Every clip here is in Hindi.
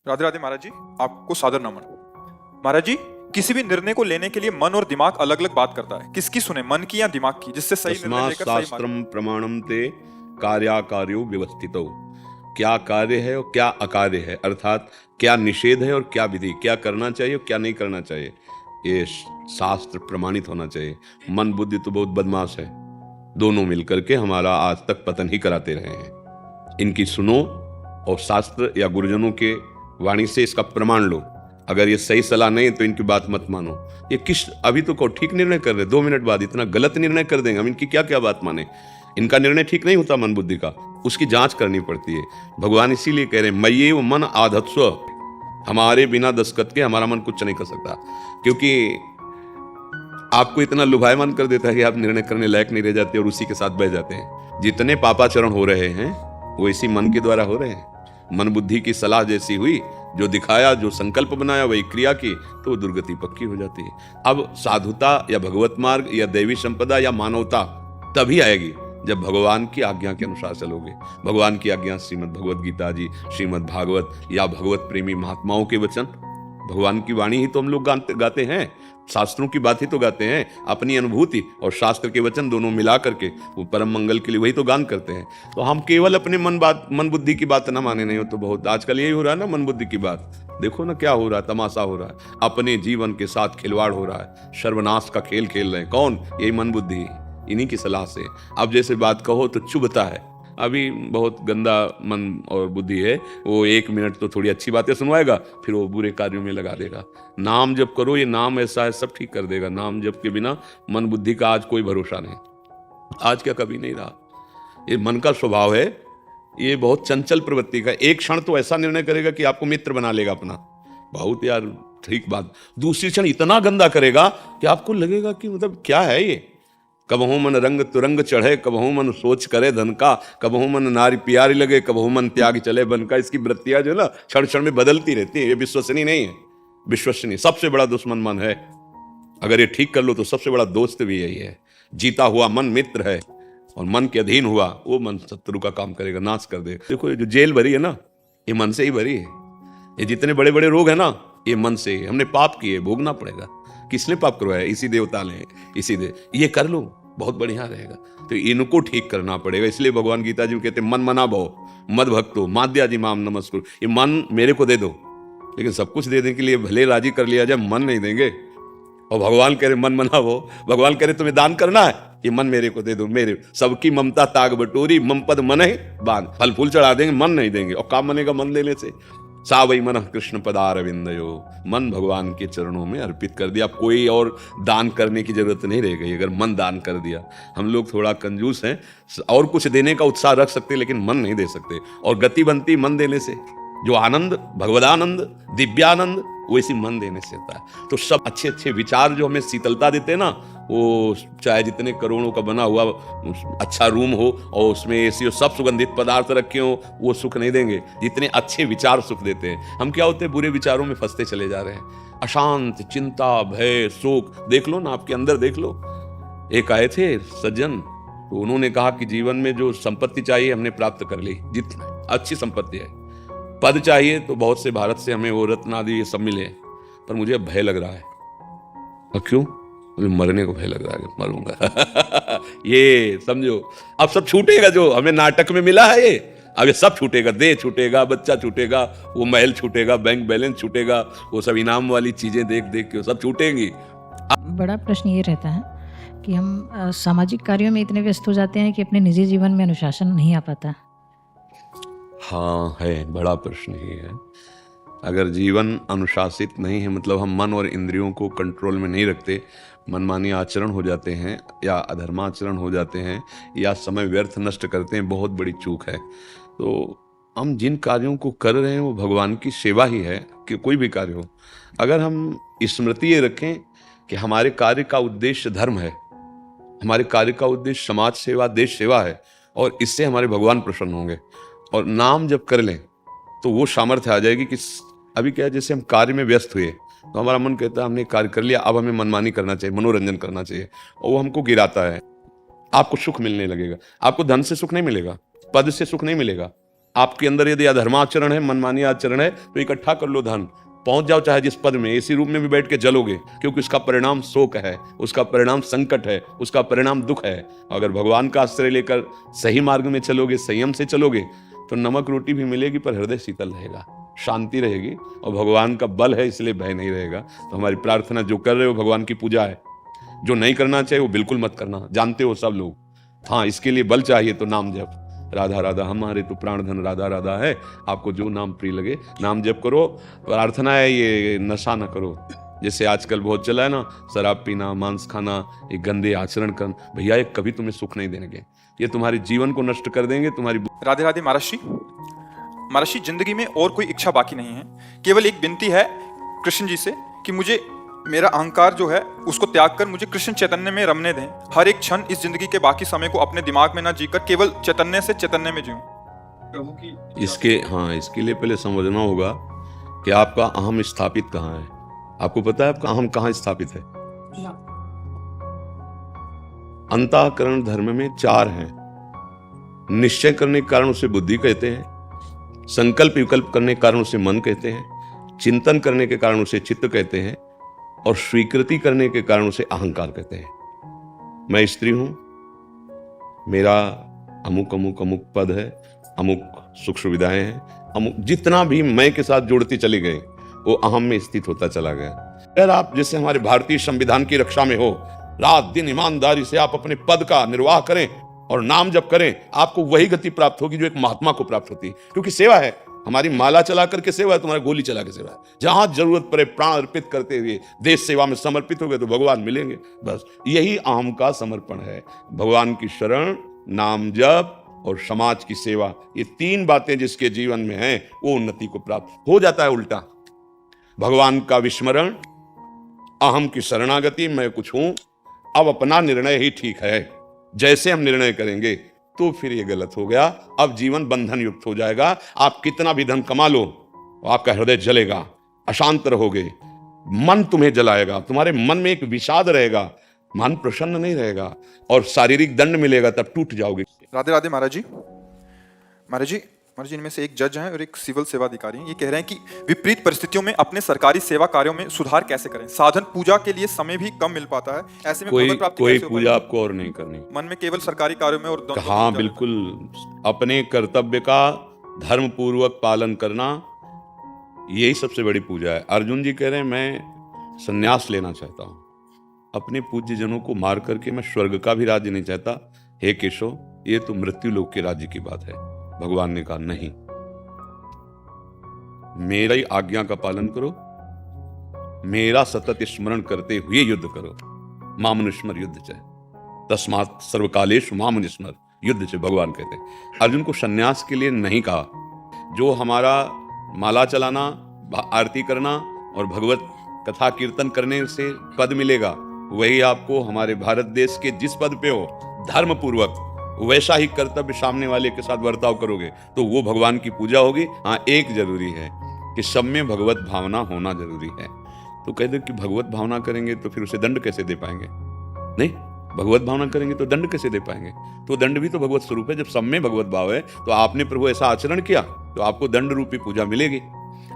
राधे राधे महाराज जी, आपको सादर नमन। महाराज जी, किसी भी निर्णय को लेने के लिए मन और दिमाग अलग अलग बात करता है। किसकी सुने, मन की या दिमाग की, जिससे सही निर्णय तस्मात् लेकर सही मार्ग। शास्त्रम प्रमाणम ते कार्याकार्यो व्यवस्थितो। क्या कार्य है और क्या अकार्य है, अर्थात क्या निषेध है और क्या विधि, क्या करना चाहिए और क्या नहीं करना चाहिए, ये शास्त्र प्रमाणित होना चाहिए। मन बुद्धि तो बहुत बदमाश है, दोनों मिलकर के हमारा आज तक पतन ही कराते रहे हैं। इनकी सुनो और शास्त्र या गुरुजनों के वाणी से इसका प्रमाण लो। अगर ये सही सलाह नहीं है तो इनकी बात मत मानो। ये किस अभी तो को ठीक निर्णय कर रहे, 2 मिनट बाद इतना गलत निर्णय कर देंगे, हम इनकी क्या क्या बात माने। इनका निर्णय ठीक नहीं होता मन बुद्धि का, उसकी जांच करनी पड़ती है। भगवान इसीलिए कह रहे हैं मय्येव मन आधत्स्व, हमारे बिना दस्तखत के हमारा मन कुछ नहीं कर सकता। क्योंकि आपको इतना लुभायमान कर देता है कि आप निर्णय करने लायक नहीं रह जाते और उसी के साथ बह जाते हैं। जितने पापाचरण हो रहे हैं वो इसी मन के द्वारा हो रहे हैं। मन बुद्धि की सलाह जैसी हुई, जो दिखाया, जो संकल्प बनाया, वही क्रिया की, तो वो दुर्गति पक्की हो जाती है। अब साधुता या भगवत मार्ग या दैवी संपदा या मानवता तभी आएगी जब भगवान की आज्ञा के अनुसार चलोगे। भगवान की आज्ञा श्रीमद् भगवत गीता जी, श्रीमद् भागवत या भगवत प्रेमी महात्माओं के वचन, भगवान की वाणी ही तो हम लोग गाते हैं, शास्त्रों की बात ही तो गाते हैं। अपनी अनुभूति और शास्त्र के वचन दोनों मिला करके वो परम मंगल के लिए वही तो गान करते हैं। तो हम केवल अपने मन बुद्धि की बात ना माने, नहीं हो तो बहुत आजकल यही हो रहा है ना, मन बुद्धि की बात। देखो ना क्या हो रहा है, तमाशा हो रहा है, अपने जीवन के साथ खिलवाड़ हो रहा है, सर्वनाश का खेल खेल रहे हैं। कौन? यही मन बुद्धि, इन्हीं की सलाह से। अब जैसे बात कहो तो चुभता है। अभी बहुत गंदा मन और बुद्धि है, वो 1 मिनट तो थोड़ी अच्छी बातें सुनवाएगा, फिर वो बुरे कार्यों में लगा देगा। नाम जप करो, ये नाम ऐसा है सब ठीक कर देगा। नाम जप के बिना मन बुद्धि का आज कोई भरोसा नहीं, आज क्या कभी नहीं रहा। ये मन का स्वभाव है, ये बहुत चंचल प्रवृत्ति का। एक क्षण तो ऐसा निर्णय करेगा कि आपको मित्र बना लेगा अपना, बहुत यार ठीक बात। दूसरी क्षण इतना गंदा करेगा कि आपको लगेगा कि मतलब क्या है ये। कबहू मन रंग तुरंग चढ़े, कबहू मन सोच करे धन का, कबहू मन नारी प्यारी लगे, कबहू मन त्याग चले बन का। इसकी वृत्तियां जो है ना क्षण क्षण में बदलती रहती है। ये विश्वसनीय नहीं है, विश्वसनीय। सबसे बड़ा दुश्मन मन है, अगर ये ठीक कर लो तो सबसे बड़ा दोस्त भी यही है। जीता हुआ मन मित्र है और मन के अधीन हुआ वो मन शत्रु का काम करेगा, नाश कर दे। देखो ये जो जेल भरी है ना, ये मन से ही भरी है। ये जितने बड़े बड़े रोग है ना, ये मन से ही। हमने पाप किए, भोगना पड़ेगा। किसने पाप करवाया? इसी देवता ने, इसी दे। ये कर लो, बहुत बढ़िया रहेगा। तो इनको ठीक करना पड़ेगा। इसलिए भगवान गीता जी में कहते हैं मन मना भव मद भक्तो माद्या जी माम नमस्कुरु। ये मन मेरे को दे दो, लेकिन सब कुछ देने के लिए भले राजी कर लिया जाए, मन नहीं देंगे। और भगवान कह रहे मन मना वो, भगवान कह रहे तुम्हें दान करना है, ये मन मेरे को दे दो। मेरे सबकी ममता ताग बटोरी, मम पद मन है बान। फल फूल चढ़ा देंगे, मन नहीं देंगे। और काम बनेगा मन देने से। सा वही मन कृष्ण पदारविंदयो, मन भगवान के चरणों में अर्पित कर दिया। कोई और दान करने की जरूरत नहीं रह गई अगर मन दान कर दिया। हम लोग थोड़ा कंजूस हैं, और कुछ देने का उत्साह रख सकते लेकिन मन नहीं दे सकते। और गति बनती मन देने से। जो आनंद, भगवदानंद, दिव्यानंद, वो इसी मन देने से होता है। तो सब अच्छे अच्छे विचार जो हमें शीतलता देते हैं ना, वो चाहे जितने करोड़ों का बना हुआ अच्छा रूम हो और उसमें एसी हो, सब सुगंधित पदार्थ रखे हो, वो सुख नहीं देंगे जितने अच्छे विचार सुख देते हैं। हम क्या होते हैं, बुरे विचारों में फंसते चले जा रहे हैं। अशांत, चिंता, भय, शोक। देख लो ना, आपके अंदर देख लो। एक आए थे सज्जन, तो उन्होंने कहा कि जीवन में जो संपत्ति चाहिए हमने प्राप्त कर ली, जितनी अच्छी संपत्ति है। पद चाहिए तो बहुत से भारत से हमें वो रत्न आदि ये सब मिले, पर मुझे भय लग रहा है। और क्यों? मुझे मरने को भय लग रहा है, मरूंगा। ये समझो, अब सब छूटेगा जो हमें नाटक में मिला है। ये अब ये सब छूटेगा, देह छूटेगा, बच्चा छूटेगा, वो महल छूटेगा, बैंक बैलेंस छूटेगा, वो सब इनाम वाली चीजें देख देख के सब छूटेंगी। बड़ा प्रश्न ये रहता है कि हम सामाजिक कार्यों में इतने व्यस्त हो जाते हैं कि अपने निजी जीवन में अनुशासन नहीं आ पाता। हाँ है, बड़ा प्रश्न ही है। अगर जीवन अनुशासित नहीं है, मतलब हम मन और इंद्रियों को कंट्रोल में नहीं रखते, मनमानी आचरण हो जाते हैं या अधर्माचरण हो जाते हैं या समय व्यर्थ नष्ट करते हैं, बहुत बड़ी चूक है। तो हम जिन कार्यों को कर रहे हैं वो भगवान की सेवा ही है, कि कोई भी कार्य हो। अगर हम स्मृति ये रखें कि हमारे कार्य का उद्देश्य धर्म है, हमारे कार्य का उद्देश्य समाज सेवा, देश सेवा है, और इससे हमारे भगवान प्रसन्न होंगे, और नाम जब कर लें तो वो सामर्थ्य आ जाएगी कि अभी क्या है, जैसे हम कार्य में व्यस्त हुए तो हमारा मन कहता है हमने कार्य कर लिया, अब हमें मनमानी करना चाहिए, मनोरंजन करना चाहिए, और वो हमको गिराता है। आपको सुख मिलने लगेगा। आपको धन से सुख नहीं मिलेगा, पद से सुख नहीं मिलेगा, आपके अंदर यदि अधर्माचरण है, मनमानी आचरण है, तो इकट्ठा कर लो धन, पहुंच जाओ चाहे जिस पद में, इसी रूप में भी बैठ के जलोगे, क्योंकि उसका परिणाम शोक है, उसका परिणाम संकट है, उसका परिणाम दुख है। अगर भगवान का आश्रय लेकर सही मार्ग में चलोगे, संयम से चलोगे, तो नमक रोटी भी मिलेगी पर हृदय शीतल रहेगा, शांति रहेगी, और भगवान का बल है इसलिए भय नहीं रहेगा। तो हमारी प्रार्थना, जो कर रहे हो भगवान की पूजा है, जो नहीं करना चाहिए वो बिल्कुल मत करना, जानते हो सब लोग। हाँ, इसके लिए बल चाहिए तो नाम जप, राधा राधा हमारे तो प्राण धन राधा राधा है। आपको जो नाम प्रिय लगे नाम जप करो। प्रार्थना है ये नशा ना करो, जैसे आजकल बहुत चला है ना, शराब पीना, मांस खाना, ये गंदे आचरण करना, भैया ये कभी तुम्हें सुख नहीं देंगे, ये तुम्हारे जीवन को नष्ट कर देंगे। तुम्हारी राधे राधे महाराज जी। महाराज जी, जिंदगी में और कोई इच्छा बाकी नहीं है, केवल एक विनती है कृष्ण जी से कि मुझे मेरा अहंकार जो है उसको त्याग कर मुझे कृष्ण चैतन्य में रमने दें। हर एक क्षण इस जिंदगी के बाकी समय को अपने दिमाग में ना जीकर केवल चैतन्य से चैतन्य में जीऊं। प्रभु की इसके लिए पहले समझना होगा कि आपका अहम स्थापित कहाँ है। आपको पता है आपका अहम कहाँ स्थापित है? अंतःकरण धर्म में 4 हैं। निश्चय करने के कारण उसे बुद्धि कहते हैं, संकल्प विकल्प करने के कारण उसे मन कहते हैं, चिंतन करने के कारण उसे चित्त कहते हैं, और स्वीकृति करने के कारण उसे अहंकार कहते हैं। मैं स्त्री हूं, मेरा अमुक अमुक अमुक पद है, अमुक सुख सुविधाएं हैं, अमुक जितना भी मैं के साथ जोड़ती चली गई वो अहम में स्थित होता चला गया। अगर आप जैसे हमारे भारतीय संविधान की रक्षा में हो, रात दिन ईमानदारी से आप अपने पद का निर्वाह करें और नाम जप करें, आपको वही गति प्राप्त होगी जो एक महात्मा को प्राप्त होती है। क्योंकि सेवा है, हमारी माला चला करके सेवा है, तुम्हारा गोली चला के सेवा है। जहां जरूरत पड़े प्राण अर्पित करते हुए देश सेवा में समर्पित हो गए तो भगवान मिलेंगे। बस यही अहम का समर्पण है। भगवान की शरण, नाम जप और समाज की सेवा, ये 3 बातें जिसके जीवन में हैं वो उन्नति को प्राप्त हो जाता है। उल्टा भगवान का विस्मरण, अहम की शरणागति, मैं कुछ हूं, अब अपना निर्णय ही ठीक है, जैसे हम निर्णय करेंगे तो फिर ये गलत हो गया। अब जीवन बंधन युक्त हो जाएगा। आप कितना भी धन कमा लो, आपका हृदय जलेगा, अशांत रहोगे, मन तुम्हें जलाएगा, तुम्हारे मन में एक विषाद रहेगा, मन प्रसन्न नहीं रहेगा और शारीरिक दंड मिलेगा, तब टूट जाओगे। राधे राधे महाराज जी। महाराज जी, इनमें से एक जज हैं और एक सिविल सेवा अधिकारी हैं। ये कह रहे हैं कि विपरीत परिस्थितियों में अपने सरकारी सेवा कार्यों में सुधार कैसे करें? साधन पूजा के लिए समय भी कम मिल पाता है, ऐसे में भगवत प्राप्ति कोई कैसे हो पूजा पाएगी? आपको और नहीं करनी, मन में केवल सरकारी कार्यों में और हाँ बिल्कुल, अपने कर्तव्य का धर्म पूर्वक पालन करना, यही सबसे बड़ी पूजा है। अर्जुन जी कह रहे हैं मैं संन्यास लेना चाहता हूं, अपने पूज्य जनों को मार करके मैं स्वर्ग का भी राज्य नहीं चाहता। हे केशव, ये तो मृत्यु लोक के राज्य की बात है। भगवान ने कहा नहीं, मेरी आज्ञा का पालन करो, मेरा सतत स्मरण करते हुए युद्ध करो। मामनुस्मर युद्ध च तस्मात् सर्वकालेषु मामनुस्मर युद्ध च, भगवान कहते हैं। अर्जुन को सन्यास के लिए नहीं कहा। जो हमारा माला चलाना, आरती करना और भगवत कथा कीर्तन करने से पद मिलेगा, वही आपको हमारे भारत देश के जिस पद पे हो, धर्म पूर्वक वैसा ही कर्तव्य सामने वाले के साथ बर्ताव करोगे तो वो भगवान की पूजा होगी। हाँ, एक जरूरी है कि सब में भगवत भावना होना जरूरी है। तो कहते कि भगवत भावना करेंगे तो फिर उसे दंड कैसे दे पाएंगे? नहीं, भगवत भावना करेंगे तो दंड कैसे दे पाएंगे? तो दंड भी तो भगवत स्वरूप है। जब सब में भगवत भाव है तो आपने प्रभु ऐसा आचरण किया तो आपको दंड रूपी पूजा मिलेगी।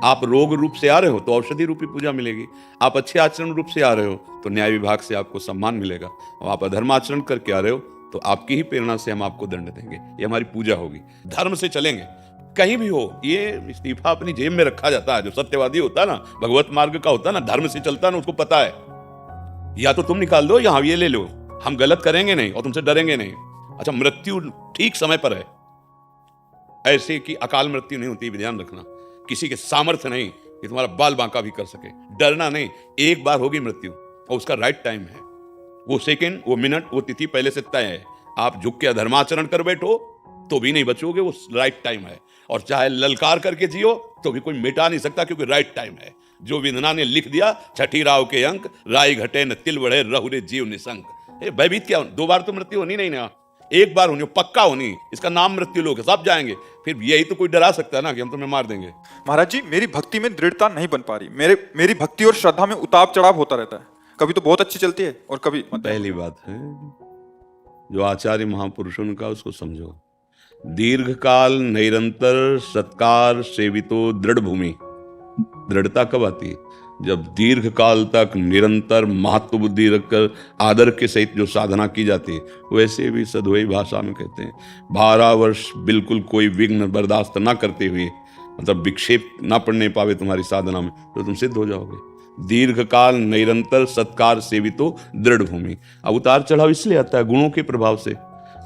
आप रोग रूप से आ रहे हो तो औषधि रूपी पूजा मिलेगी। आप अच्छे आचरण रूप से आ रहे हो तो न्याय विभाग से आपको सम्मान मिलेगा। और आप अधर्म आचरण करके आ रहे हो तो आपकी ही प्रेरणा से हम आपको दंड देंगे। ये हमारी पूजा होगी। धर्म से चलेंगे, कहीं भी हो। ये इस्तीफा अपनी जेब में रखा जाता है। जो सत्यवादी होता है ना, भगवत मार्ग का होता है ना, धर्म से चलता है ना, उसको पता है या तो तुम निकाल दो या ये ले लो, हम गलत करेंगे नहीं और तुमसे डरेंगे नहीं। अच्छा, मृत्यु ठीक समय पर है, ऐसे कि अकाल मृत्यु नहीं होती, ध्यान रखना। किसी के सामर्थ्य नहीं कि तुम्हारा बाल बांका भी कर सके। डरना नहीं, एक बार होगी मृत्यु और उसका राइट टाइम है। वो सेकंड, वो मिनट, वो तिथि पहले से तय है। आप झुक के अधर्माचरण कर बैठो तो भी नहीं बचोगे, वो राइट टाइम है। और चाहे ललकार करके जियो तो भी कोई मिटा नहीं सकता, क्योंकि राइट टाइम है। जो विधना ने लिख दिया, छठी राव के अंक, राय घटे न तिल बढ़े, रहुरे जीव निशंक। भयभीत क्या, 2 बार तो मृत्यु होनी नहीं ना, एक बार होनी, पक्का होनी। इसका नाम मृत्यु लोक है, सब जाएंगे। फिर यही तो कोई डरा सकता है ना कि हम तुम्हें मार देंगे। महाराज जी, मेरी भक्ति में दृढ़ता नहीं बन पा रही। मेरी भक्ति और श्रद्धा में उतार चढ़ाव होता रहता है। कभी तो बहुत अच्छी चलती है और कभी पहली बात है, जो आचार्य महापुरुषों का उसको समझो। दीर्घ काल निरंतर सत्कार सेवितो दृढ़ भूमि। दृढ़ता कब आती है? जब दीर्घ काल तक निरंतर महत्व बुद्धि रखकर आदर के सहित जो साधना की जाती है, वैसे भी सदोई भाषा में कहते हैं 12 वर्ष बिल्कुल कोई विघ्न बर्दाश्त ना करते हुए, मतलब विक्षेप ना पड़ने पावे तुम्हारी साधना में, तो तुम सिद्ध हो जाओगे। दीर्घ काल निरंतर सत्कार सेवितो दृढ़ भूमि। अब उतार चढ़ाव इसलिए आता है गुणों के प्रभाव से।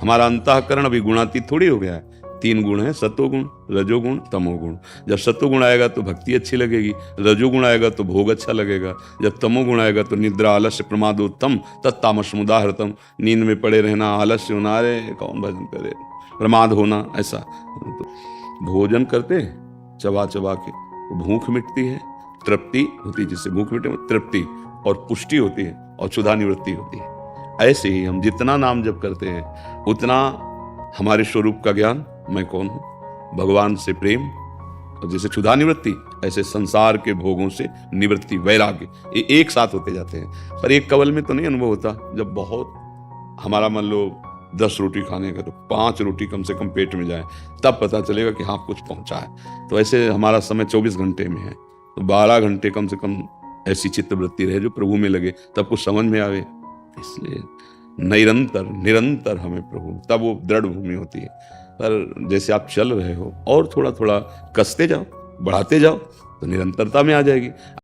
हमारा अंतःकरण अभी गुणातीत थोड़ी हो गया है। 3 गुण है, सत्वगुण, रजोगुण, तमोगुण। जब सत्वगुण आएगा तो भक्ति अच्छी लगेगी, रजोगुण आएगा तो भोग अच्छा लगेगा, जब तमोगुण आएगा तो निद्रा आलस्य प्रमादोत्तम तत्तामसम् उदाहृतम्। नींद में पड़े रहना, आलस्य होना, अरे कौन भजन करे, प्रमाद होना, ऐसा। तो भोजन करते चबा चबा के तो भूख मिटती है, तृप्ति होती है, जिससे भूख मिटे तृप्ति और पुष्टि होती है और क्षुधा निवृत्ति होती है। ऐसे ही हम जितना नाम जप करते हैं उतना हमारे स्वरूप का ज्ञान, मैं कौन हूँ, भगवान से प्रेम, और जैसे क्षुधा निवृत्ति ऐसे संसार के भोगों से निवृत्ति, वैराग्य, ये एक साथ होते जाते हैं। पर एक कवल में तो नहीं अनुभव होता। जब बहुत हमारा मान लो 10 रोटी खाने का तो 5 रोटी कम से कम पेट में जाए, तब पता चलेगा कि हाँ कुछ पहुंचा है। तो ऐसे हमारा समय 24 घंटे में है, तो 12 घंटे कम से कम ऐसी चित्तवृत्ति रहे जो प्रभु में लगे, तब कुछ समझ में आवे। इसलिए निरंतर हमें प्रभु, तब वो दृढ़ भूमि होती है। पर जैसे आप चल रहे हो और थोड़ा थोड़ा कसते जाओ, बढ़ाते जाओ, तो निरंतरता में आ जाएगी।